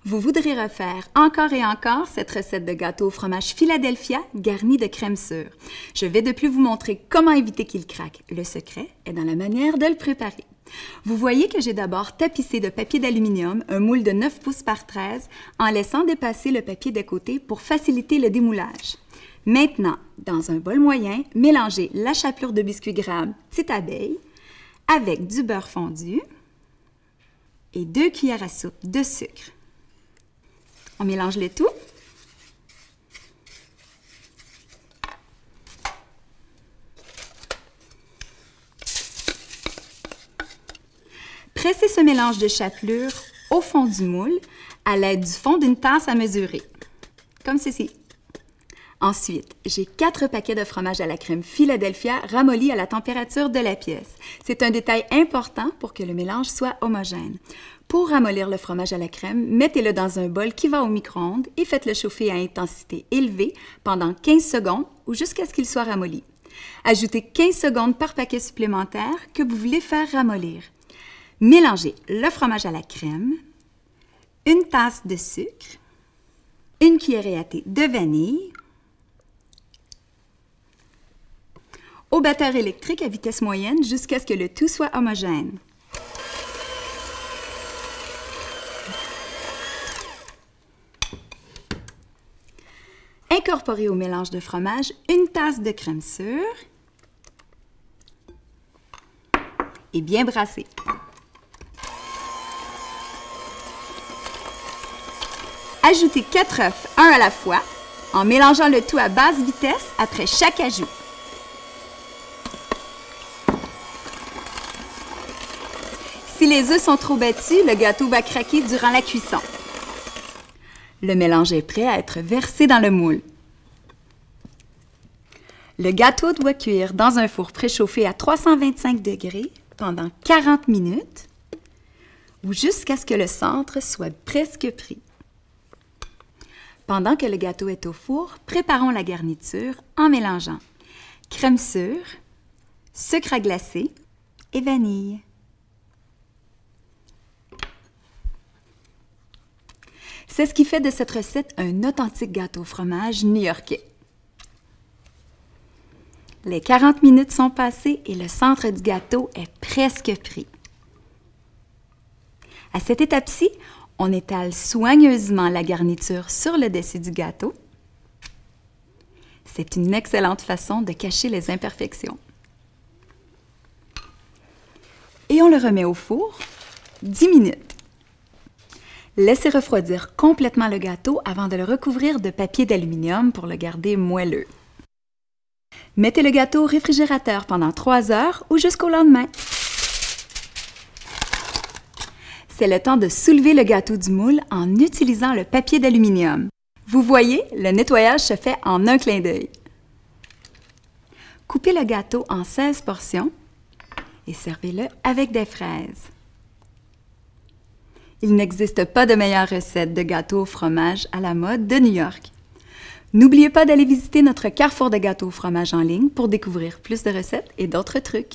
Vous voudrez refaire encore et encore cette recette de gâteau au fromage Philadelphia garni de crème sure. Je vais de plus vous montrer comment éviter qu'il craque. Le secret est dans la manière de le préparer. Vous voyez que j'ai d'abord tapissé de papier d'aluminium un moule de 9 pouces par 13 en laissant dépasser le papier de côté pour faciliter le démoulage. Maintenant, dans un bol moyen, mélangez la chapelure de biscuit Graham Petite Abeille avec du beurre fondu et 2 cuillères à soupe de sucre. On mélange le tout. Pressez ce mélange de chapelure au fond du moule à l'aide du fond d'une tasse à mesurer, comme ceci. Ensuite, j'ai 4 paquets de fromage à la crème Philadelphia ramollis à la température de la pièce. C'est un détail important pour que le mélange soit homogène. Pour ramollir le fromage à la crème, mettez-le dans un bol qui va au micro-ondes et faites-le chauffer à intensité élevée pendant 15 secondes ou jusqu'à ce qu'il soit ramolli. Ajoutez 15 secondes par paquet supplémentaire que vous voulez faire ramollir. Mélangez le fromage à la crème, une tasse de sucre, une cuillerée à thé de vanille, au batteur électrique à vitesse moyenne jusqu'à ce que le tout soit homogène. Incorporez au mélange de fromage une tasse de crème sure et bien brasser. Ajoutez 4 œufs, un à la fois, en mélangeant le tout à basse vitesse après chaque ajout. Si les œufs sont trop battus, le gâteau va craquer durant la cuisson. Le mélange est prêt à être versé dans le moule. Le gâteau doit cuire dans un four préchauffé à 325 degrés pendant 40 minutes ou jusqu'à ce que le centre soit presque pris. Pendant que le gâteau est au four, préparons la garniture en mélangeant crème sure, sucre à glacer et vanille. C'est ce qui fait de cette recette un authentique gâteau au fromage new-yorkais. Les 40 minutes sont passées et le centre du gâteau est presque pris. À cette étape-ci, on étale soigneusement la garniture sur le dessus du gâteau. C'est une excellente façon de cacher les imperfections. Et on le remet au four 10 minutes. Laissez refroidir complètement le gâteau avant de le recouvrir de papier d'aluminium pour le garder moelleux. Mettez le gâteau au réfrigérateur pendant 3 heures ou jusqu'au lendemain. C'est le temps de soulever le gâteau du moule en utilisant le papier d'aluminium. Vous voyez, le nettoyage se fait en un clin d'œil. Coupez le gâteau en 16 portions et servez-le avec des fraises. Il n'existe pas de meilleure recette de gâteau au fromage à la mode de New York. N'oubliez pas d'aller visiter notre carrefour de gâteaux au fromage en ligne pour découvrir plus de recettes et d'autres trucs.